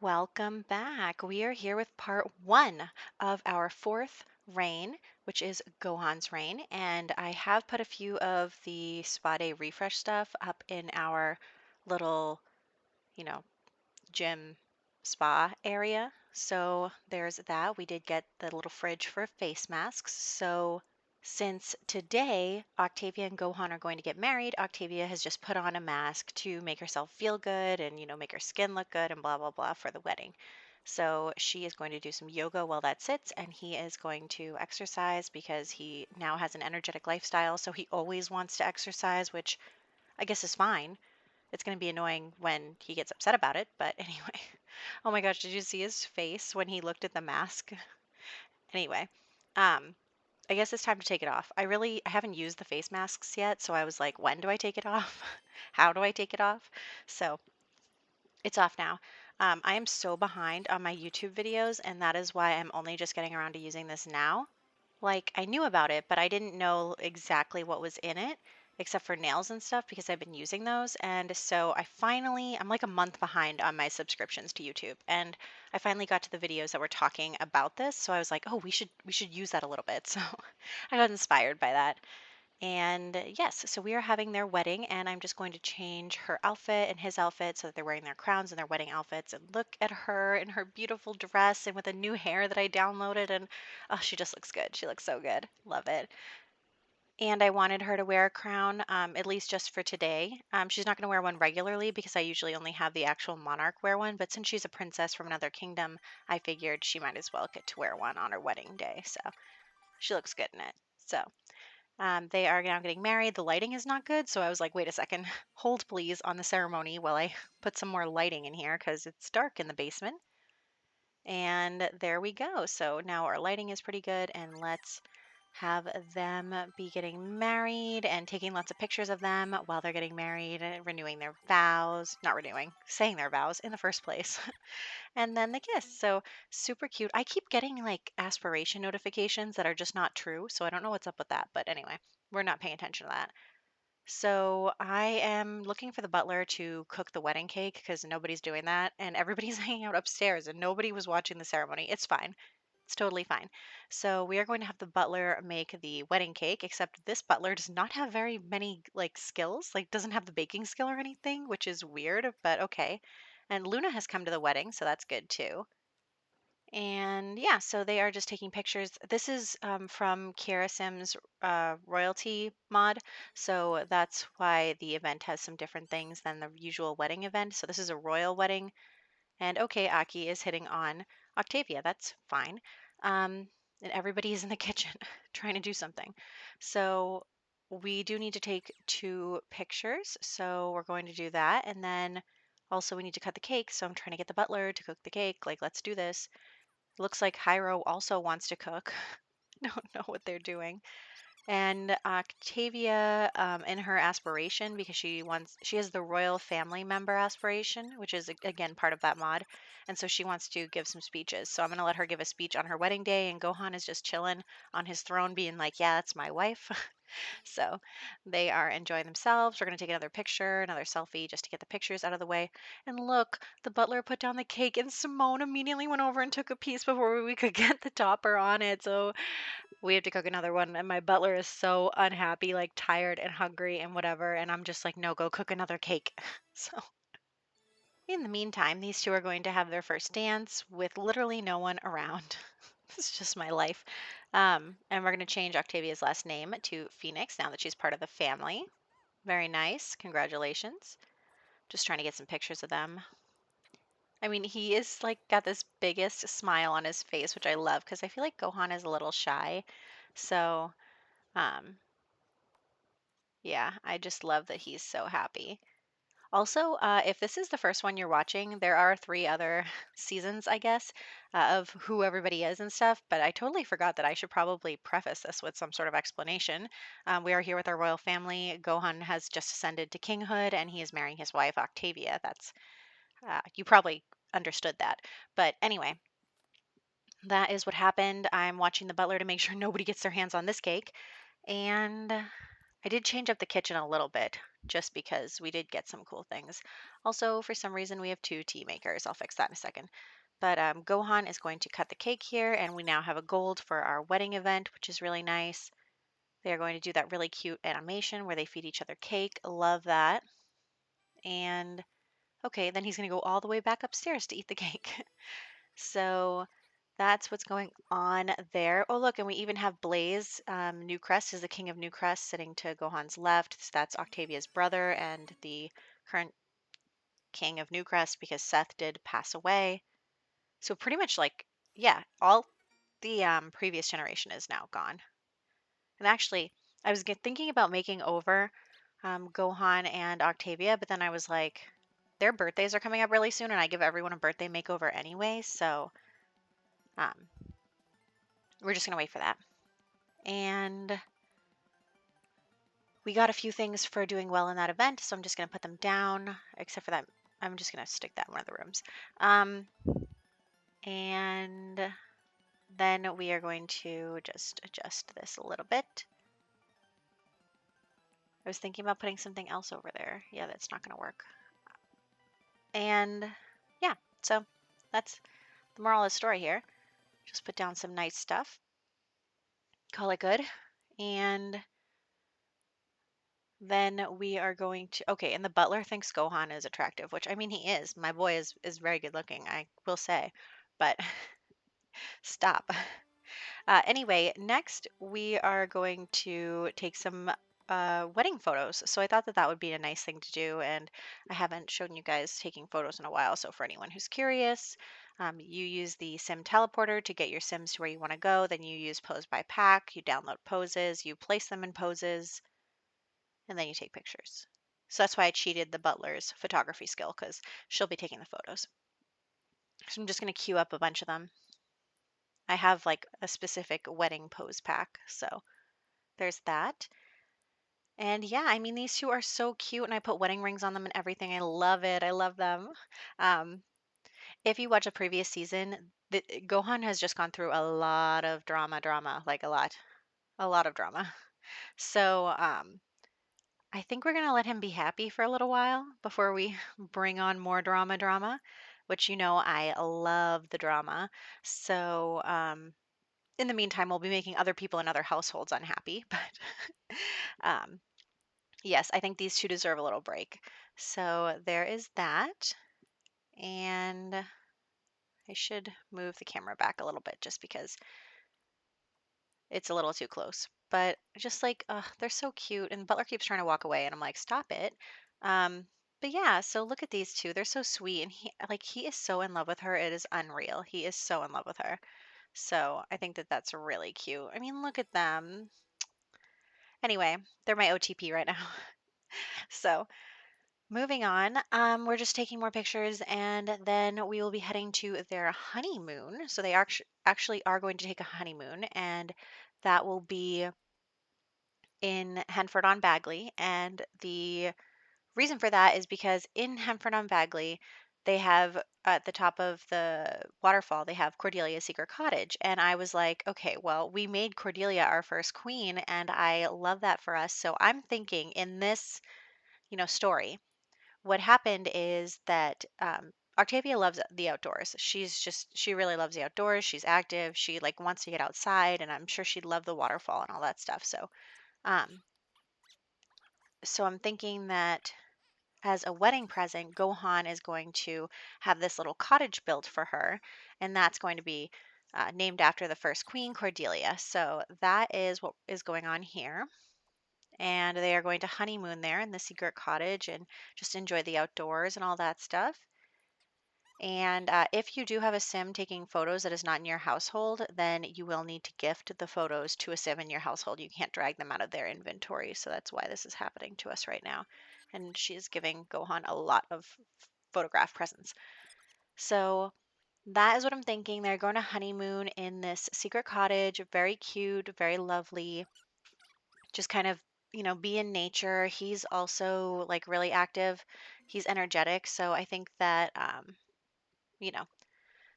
Welcome back. We are here with part one of our fourth reign, which is Gohan's reign. And I have put a few of the spa day refresh stuff up in our little, you know, gym spa area. So there's that. We did get the little fridge for face masks. So since today Octavia and Gohan are going to get married, Octavia has just put on a mask to make herself feel good and, make her skin look good and blah, blah, blah for the wedding. So she is going to do some yoga while that sits, and he is going to exercise because he now has an energetic lifestyle. So he always wants to exercise, which I guess is fine. It's going to be annoying when he gets upset about it, but anyway. Oh my gosh, did you see his face when he looked at the mask? Anyway, um, I guess it's time to take it off. I haven't used the face masks yet, so I was like, when do I take it off? How do I take it off? So it's off now. I am so behind on my YouTube videos, and that is why I'm only just getting around to using this now. Like, I knew about it, but I didn't know exactly what was in it, except for nails and stuff, because I've been using those. And so I'm like a month behind on my subscriptions to YouTube. And I finally got to the videos that were talking about this. So I was like, oh, we should use that a little bit. So I got inspired by that. And yes, so we are having their wedding, and I'm just going to change her outfit and his outfit so that they're wearing their crowns and their wedding outfits. And look at her in her beautiful dress and with a new hair that I downloaded. And oh, she just looks good. She looks so good. Love it. And I wanted her to wear a crown, at least just for today. She's not going to wear one regularly because I usually only have the actual monarch wear one. But since she's a princess from another kingdom, I figured she might as well get to wear one on her wedding day. So she looks good in it. So. They are now getting married. The lighting is not good, so I was like, wait a second, hold please on the ceremony while I put some more lighting in here because it's dark in the basement. And there we go. So now our lighting is pretty good, and let's have them be getting married and taking lots of pictures of them while they're getting married and renewing their vows. Not renewing, saying their vows in the first place. And then the kiss. So super cute. I keep getting like aspiration notifications that are just not true. So I don't know what's up with that. But anyway, we're not paying attention to that. So I am looking for the butler to cook the wedding cake because nobody's doing that. And everybody's hanging out upstairs and nobody was watching the ceremony. It's fine. It's totally fine. So we are going to have the butler make the wedding cake, except this butler does not have very many like skills, like doesn't have the baking skill or anything, which is weird, but okay. And Luna has come to the wedding, so that's good too. And yeah, so they are just taking pictures. This is from CandySims royalty mod, so that's why the event has some different things than the usual wedding event. So this is a royal wedding, and okay, Aki is hitting on Octavia. That's fine. And everybody is in the kitchen trying to do something. So we do need to take two pictures. So we're going to do that. And then also we need to cut the cake. So I'm trying to get the butler to cook the cake. Like, let's do this. Looks like Hyro also wants to cook. Don't know what they're doing. And Octavia, in her aspiration, because she has the royal family member aspiration, which is again part of that mod, and so she wants to give some speeches. So I'm gonna let her give a speech on her wedding day, and Gohan is just chilling on his throne, being like, "Yeah, that's my wife." So they are enjoying themselves. We're going to take another picture, another selfie, just to get the pictures out of the way. And look, the butler put down the cake, and Simone immediately went over and took a piece before we could get the topper on it. So we have to cook another one. And my butler is so unhappy, like tired and hungry and whatever. And I'm just like, no, go cook another cake. So in the meantime, these two are going to have their first dance with literally no one around. It's just my life. And we're going to change Octavia's last name to Phoenix now that she's part of the family. Very nice. Congratulations. Just trying to get some pictures of them. I mean, he is like got this biggest smile on his face, which I love because I feel like Gohan is a little shy. So, um, yeah, I just love that he's so happy. Also, if this is the first one you're watching, there are three other seasons, I guess, of who everybody is and stuff. But I totally forgot that I should probably preface this with some sort of explanation. We are here with our royal family. Gohan has just ascended to kinghood, and he is marrying his wife Octavia. That's you probably understood that. But anyway, that is what happened. I'm watching the butler to make sure nobody gets their hands on this cake, and I did change up the kitchen a little bit just because we did get some cool things. Also, for some reason, we have two tea makers. I'll fix that in a second. But Gohan is going to cut the cake here, and we now have a gold for our wedding event, which is really nice. They are going to do that really cute animation where they feed each other cake. Love that. And okay, then he's going to go all the way back upstairs to eat the cake. So that's what's going on there. Oh, look, and we even have Blaze. Newcrest is the king of Newcrest sitting to Gohan's left. So that's Octavia's brother and the current king of Newcrest because Seth did pass away. So pretty much like, yeah, all the previous generation is now gone. And actually, I was thinking about making over Gohan and Octavia, but then I was like, their birthdays are coming up really soon, and I give everyone a birthday makeover anyway, so um, we're just gonna wait for that. And we got a few things for doing well in that event, so I'm just gonna put them down, except for that. I'm just gonna stick that in one of the rooms. And then we are going to just adjust this a little bit. I was thinking about putting something else over there. Yeah, that's not going to work. And yeah, so that's the moral of the story here. Just put down some nice stuff. Call it good. And then we are going to, okay, and the butler thinks Gohan is attractive, which I mean, he is. My boy is very good looking, I will say. But stop. Anyway, next we are going to take some wedding photos. So I thought that that would be a nice thing to do, and I haven't shown you guys taking photos in a while. So for anyone who's curious, you use the Sim teleporter to get your Sims to where you want to go. Then you use Pose by Pack. You download poses, you place them in poses, and then you take pictures. So that's why I cheated the butler's photography skill because she'll be taking the photos. So I'm just going to queue up a bunch of them. I have like a specific wedding pose pack, so there's that. And yeah, I mean, these two are so cute, and I put wedding rings on them and everything. I love it. I love them. Um, if you watch a previous season, Gohan has just gone through a lot of drama, like a lot of drama. So I think we're gonna let him be happy for a little while before we bring on more drama, which you know I love the drama. So in the meantime, we'll be making other people in other households unhappy, but um, yes, I think these two deserve a little break. So there is that. And I should move the camera back a little bit just because it's a little too close. But just like, they're so cute. And Butler keeps trying to walk away, and I'm like, stop it. Um, but yeah, so look at these two. They're so sweet. And he is so in love with her. It is unreal. He is so in love with her. So I think that that's really cute. I mean, look at them. Anyway, they're my OTP right now. So moving on, we're just taking more pictures, and then we will be heading to their honeymoon. So they actually are going to take a honeymoon, and that will be in Henford on Bagley. And the reason for that is because in Henford on Bagley, they have at the top of the waterfall, they have Cordelia's secret cottage. And I was like, okay, well, we made Cordelia our first queen, and I love that for us. So I'm thinking in this, story, what happened is that Octavia loves the outdoors. She really loves the outdoors. She's active. She like wants to get outside, and I'm sure she'd love the waterfall and all that stuff. Um, so I'm thinking that as a wedding present, Gohan is going to have this little cottage built for her, and that's going to be named after the first queen, Cordelia. So that is what is going on here. And they are going to honeymoon there in the secret cottage and just enjoy the outdoors and all that stuff. And if you do have a sim taking photos that is not in your household, then you will need to gift the photos to a sim in your household. You can't drag them out of their inventory. So that's why this is happening to us right now. And she's giving Gohan a lot of photograph presents. So that is what I'm thinking. They're going to honeymoon in this secret cottage. Very cute, very lovely. Just kind of, be in nature. He's also like really active. He's energetic. So I think that, you know,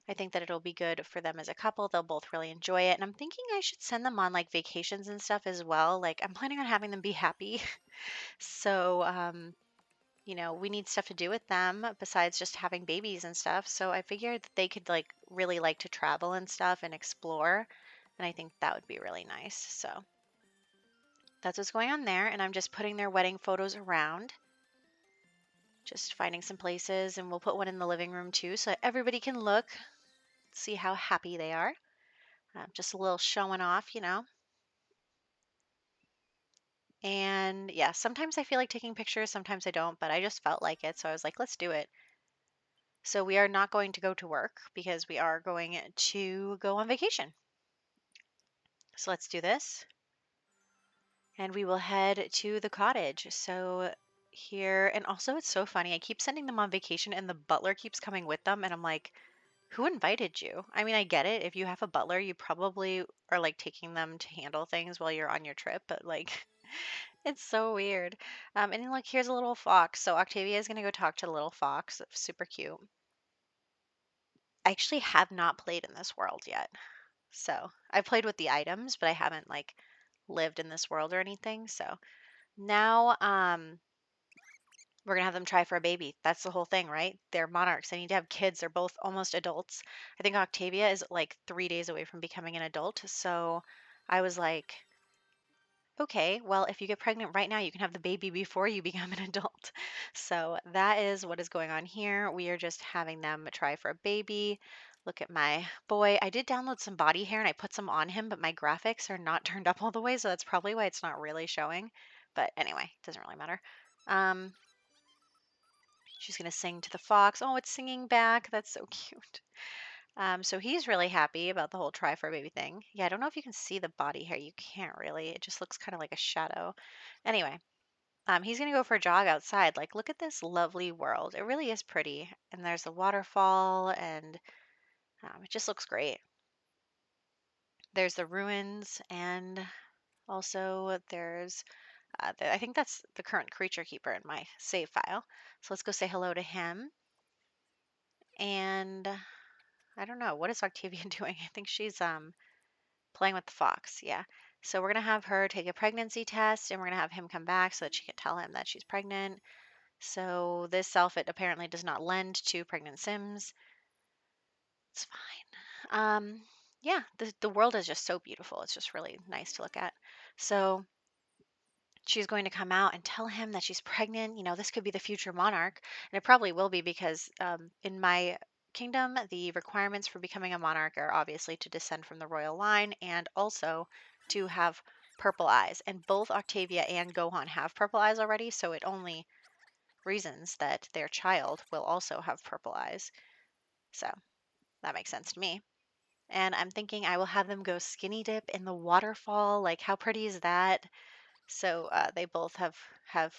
I think that it'll be good for them as a couple. They'll both really enjoy it. And I'm thinking I should send them on like vacations and stuff as well. Like I'm planning on having them be happy. So, we need stuff to do with them besides just having babies and stuff. So I figured that they could like really like to travel and stuff and explore. And I think that would be really nice. So that's what's going on there. And I'm just putting their wedding photos around, just finding some places. And we'll put one in the living room too so that everybody can look, see how happy they are. Just a little showing off. And yeah, sometimes I feel like taking pictures, sometimes I don't, but I just felt like it. So I was like, let's do it. So we are not going to go to work because we are going to go on vacation. So let's do this. And we will head to the cottage. So here, and also it's so funny. I keep sending them on vacation and the butler keeps coming with them. And I'm like, who invited you? I mean, I get it. If you have a butler, you probably are like taking them to handle things while you're on your trip. But like, it's so weird. And then, like, here's a little fox. So Octavia is going to go talk to the little fox. Super cute. I actually have not played in this world yet. So I played with the items, but I haven't like lived in this world or anything. So now we're gonna have them try for a baby. That's the whole thing, right? They're monarchs. They need to have kids. They're both almost adults. I think Octavia is like 3 days away from becoming an adult. So I was like, okay, well, if you get pregnant right now, you can have the baby before you become an adult. So that is what is going on here. We are just having them try for a baby. Look at my boy. I did download some body hair and I put some on him, but my graphics are not turned up all the way, so that's probably why it's not really showing. But anyway, it doesn't really matter. Um, she's gonna sing to the fox. Oh, it's singing back. That's so cute. So he's really happy about the whole try for a baby thing. Yeah, I don't know if you can see the body hair. You can't really. It just looks kind of like a shadow. Anyway, he's gonna go for a jog outside. Like, look at this lovely world. It really is pretty. And there's a waterfall, and it just looks great. There's the ruins, and also there's, I think that's the current creature keeper in my save file. So let's go say hello to him. And I don't know, what is Octavia doing? I think she's playing with the fox, yeah. So we're gonna have her take a pregnancy test and we're gonna have him come back so that she can tell him that she's pregnant. So this outfit apparently does not lend to pregnant Sims. It's fine. Yeah, the world is just so beautiful. It's just really nice to look at. So she's going to come out and tell him that she's pregnant. This could be the future monarch, and it probably will be because in my kingdom, the requirements for becoming a monarch are obviously to descend from the royal line and also to have purple eyes. And both Octavia and Gohan have purple eyes already, so it only reasons that their child will also have purple eyes. So that makes sense to me. And I'm thinking I will have them go skinny dip in the waterfall. Like, how pretty is that? So they both have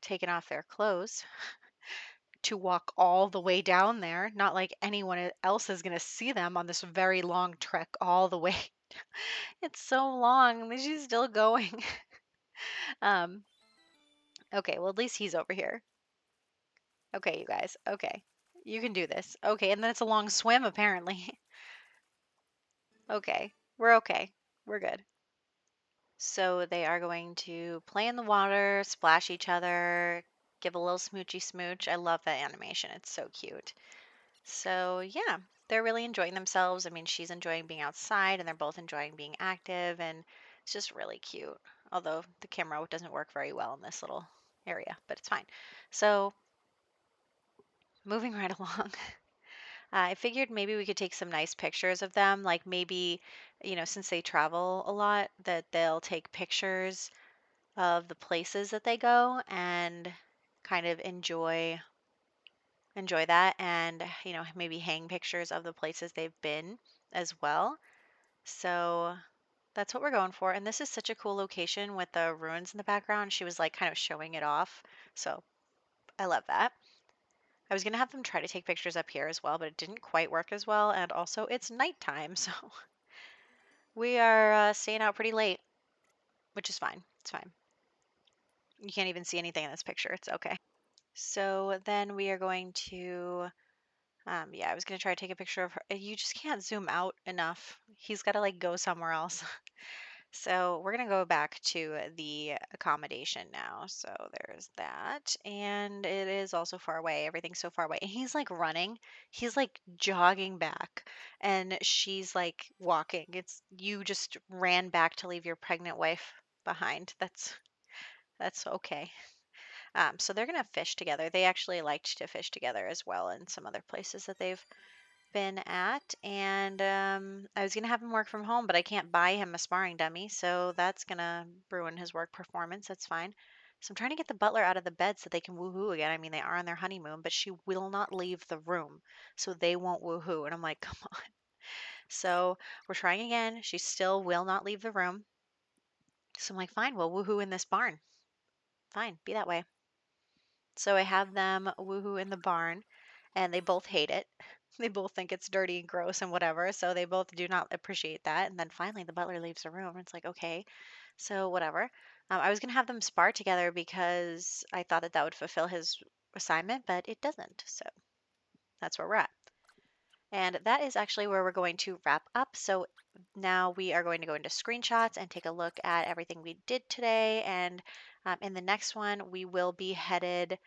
taken off their clothes to walk all the way down there. Not like anyone else is going to see them on this very long trek all the way. It's so long. She's still going. um, okay, well, at least he's over here. Okay, you guys. Okay. You can do this. Okay, and then it's a long swim, apparently. Okay, we're okay. We're good. So they are going to play in the water, splash each other, give a little smoochy smooch. I love that animation. It's so cute. So yeah, they're really enjoying themselves. I mean, she's enjoying being outside and they're both enjoying being active and it's just really cute. Although the camera doesn't work very well in this little area, but it's fine. So moving right along. I figured maybe we could take some nice pictures of them. Like maybe, since they travel a lot, that they'll take pictures of the places that they go and kind of enjoy that and maybe hang pictures of the places they've been as well. So that's what we're going for. And this is such a cool location with the ruins in the background. She was like kind of showing it off. So I love that. I was going to have them try to take pictures up here as well, but it didn't quite work as well. And also it's nighttime. So we are staying out pretty late, which is fine. It's fine. You can't even see anything in this picture. It's okay. So then we are going to Yeah, I was gonna try to take a picture of her. You just can't zoom out enough. He's got to like go somewhere else. So we're gonna go back to the accommodation now. So there's that. And it is also far away. Everything's so far away. And he's like running. He's like jogging back. And she's like walking. It's you just ran back to leave your pregnant wife behind. That's okay. So they're gonna fish together. They actually liked to fish together as well in some other places that they've been at. And I was gonna have him work from home, but I can't buy him a sparring dummy, so that's gonna ruin his work performance. That's fine. So I'm trying to get the butler out of the bed so they can woohoo again. I mean, they are on their honeymoon, but she will not leave the room, so they won't woohoo. And I'm like, come on. So we're trying again. She still will not leave the room. So I'm like, fine, we'll woohoo in this barn. Fine, be that way. So I have them woohoo in the barn, and they both hate it. They both think it's dirty and gross and whatever. So they both do not appreciate that. And then finally, the butler leaves the room. It's like, okay, so whatever. I was going to have them spar together because I thought that that would fulfill his assignment, but it doesn't. So that's where we're at. And that is actually where we're going to wrap up. So now we are going to go into screenshots and take a look at everything we did today. And in the next one, we will be headed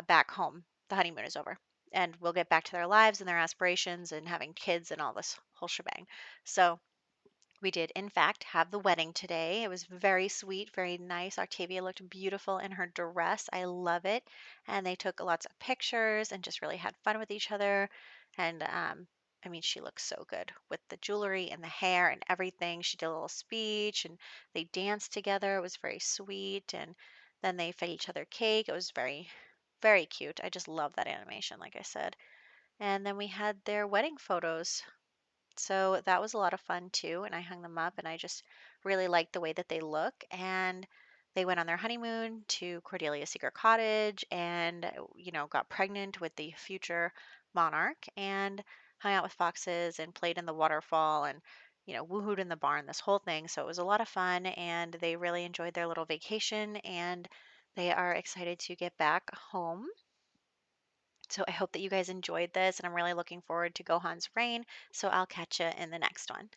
back home. The honeymoon is over. And we'll get back to their lives and their aspirations and having kids and all this whole shebang. So we did, in fact, have the wedding today. It was very sweet, very nice. Octavia looked beautiful in her dress. I love it. And they took lots of pictures and just really had fun with each other. And I mean, she looks so good with the jewelry and the hair and everything. She did a little speech and they danced together. It was very sweet. And then they fed each other cake. It was very, very cute. I just love that animation, like I said. And then we had their wedding photos. So that was a lot of fun too. And I hung them up and I just really liked the way that they look. And they went on their honeymoon to Cordelia's secret cottage and, got pregnant with the future monarch and hung out with foxes and played in the waterfall and, woohooed in the barn, this whole thing. So it was a lot of fun and they really enjoyed their little vacation and they are excited to get back home. So I hope that you guys enjoyed this, and I'm really looking forward to Gohan's reign. So I'll catch you in the next one.